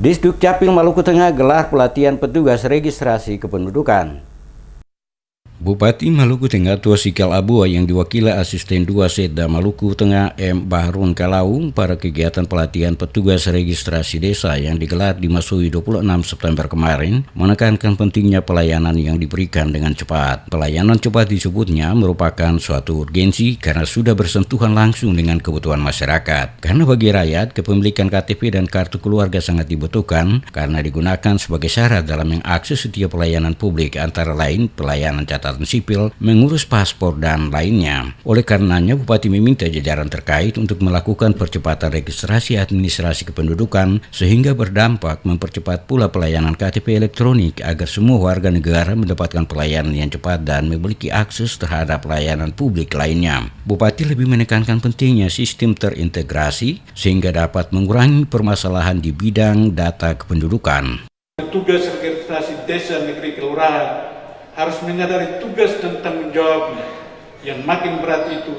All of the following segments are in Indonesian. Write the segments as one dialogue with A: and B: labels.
A: Disduk Capil Maluku Tengah gelar pelatihan petugas registrasi kependudukan. Bupati Maluku Tengah Tua Sikal Abua yang diwakili Asisten 2 Setda Maluku Tengah M. Bahrun Kalau pada kegiatan pelatihan petugas registrasi desa yang digelar di Masui 26 September kemarin menekankan pentingnya pelayanan yang diberikan dengan cepat. Pelayanan cepat disebutnya merupakan suatu urgensi karena sudah bersentuhan langsung dengan kebutuhan masyarakat. Karena bagi rakyat, kepemilikan KTP dan kartu keluarga sangat dibutuhkan karena digunakan sebagai syarat dalam mengakses setiap pelayanan publik, antara lain pelayanan catatan sipil, mengurus paspor, dan lainnya. Oleh karenanya, Bupati meminta jajaran terkait untuk melakukan percepatan registrasi administrasi kependudukan sehingga berdampak mempercepat pula pelayanan KTP elektronik agar semua warga negara mendapatkan pelayanan yang cepat dan memiliki akses terhadap pelayanan publik lainnya. Bupati lebih menekankan pentingnya sistem terintegrasi sehingga dapat mengurangi permasalahan di bidang data kependudukan.
B: Tugas registrasi desa, negeri, kelurahan harus menyadari tugas dan tanggung jawabnya yang makin berat itu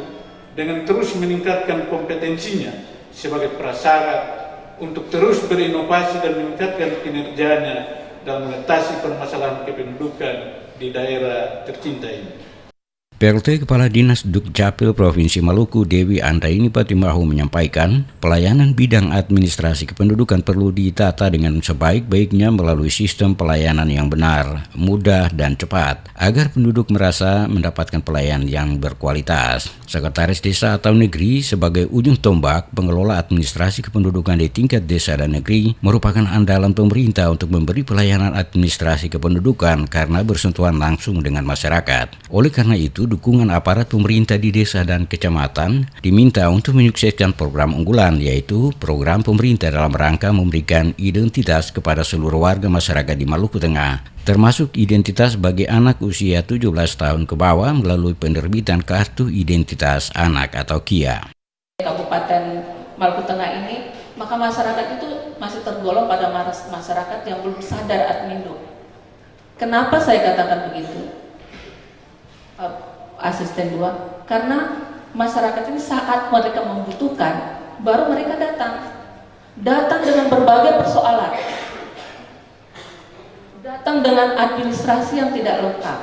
B: dengan terus meningkatkan kompetensinya sebagai prasyarat untuk terus berinovasi dan meningkatkan kinerjanya dalam mengatasi permasalahan kependudukan di daerah tercinta ini.
A: PLT Kepala Dinas Dukcapil Provinsi Maluku Dewi Andaini Patimahu menyampaikan pelayanan bidang administrasi kependudukan perlu ditata dengan sebaik-baiknya melalui sistem pelayanan yang benar, mudah, dan cepat agar penduduk merasa mendapatkan pelayanan yang berkualitas. Sekretaris Desa atau Negeri sebagai ujung tombak pengelola administrasi kependudukan di tingkat desa dan negeri merupakan andalan pemerintah untuk memberi pelayanan administrasi kependudukan karena bersentuhan langsung dengan masyarakat. Oleh karena itu, dukungan aparat pemerintah di desa dan kecamatan diminta untuk menyukseskan program unggulan, yaitu program pemerintah dalam rangka memberikan identitas kepada seluruh warga masyarakat di Maluku Tengah, termasuk identitas bagi anak usia 17 tahun ke bawah melalui penerbitan Kartu Identitas Anak atau KIA.
C: Kabupaten Maluku Tengah ini, maka masyarakat itu masih tergolong pada masyarakat yang belum sadar admindo. Kenapa saya katakan begitu? Asisten 2, karena masyarakat ini saat mereka membutuhkan baru mereka datang dengan berbagai persoalan, datang dengan administrasi yang tidak lengkap.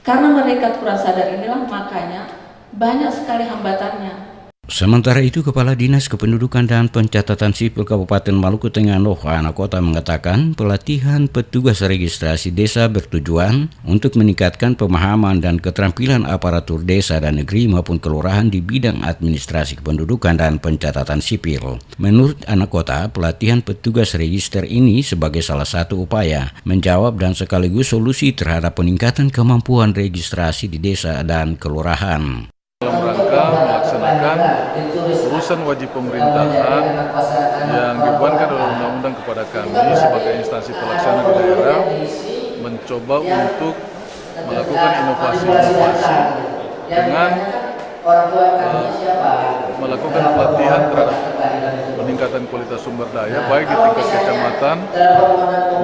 C: Karena mereka kurang sadar inilah makanya banyak sekali hambatannya.
A: Sementara itu, Kepala Dinas Kependudukan dan Pencatatan Sipil Kabupaten Maluku Tengah Noha Anakota mengatakan pelatihan petugas registrasi desa bertujuan untuk meningkatkan pemahaman dan keterampilan aparatur desa dan negeri maupun kelurahan di bidang administrasi kependudukan dan pencatatan sipil. Menurut Anakota, pelatihan petugas register ini sebagai salah satu upaya menjawab dan sekaligus solusi terhadap peningkatan kemampuan registrasi di desa dan kelurahan.
D: Dalam rangka melaksanakan urusan wajib pemerintahan yang dibuatkan oleh undang-undang kepada kami sebagai instansi pelaksana di daerah, mencoba untuk melakukan inovasi-inovasi dengan melakukan pelatihan terhadap peningkatan kualitas sumber daya baik di tingkat kecamatan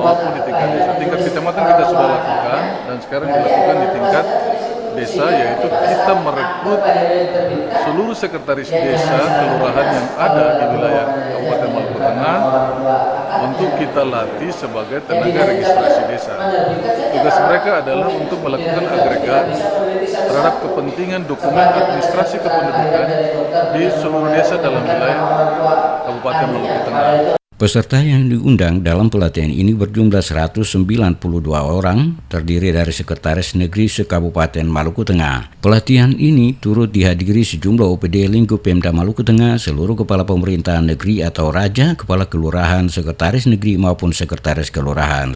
D: maupun di tingkat desa. Tingkat kecamatan kita sudah lakukan dan sekarang dilakukan di tingkat desa, yaitu kita merekrut seluruh sekretaris desa kelurahan yang ada di wilayah Kabupaten Maluku Tengah untuk kita latih sebagai tenaga registrasi desa. Tugas mereka adalah untuk melakukan agregat terhadap kepentingan dokumen administrasi kependudukan di seluruh desa dalam wilayah Kabupaten Maluku Tengah.
A: Peserta yang diundang dalam pelatihan ini berjumlah 192 orang, terdiri dari sekretaris negeri se-Kabupaten Maluku Tengah. Pelatihan ini turut dihadiri sejumlah OPD lingkup Pemda Maluku Tengah, seluruh kepala pemerintahan negeri atau raja, kepala kelurahan, sekretaris negeri maupun sekretaris kelurahan.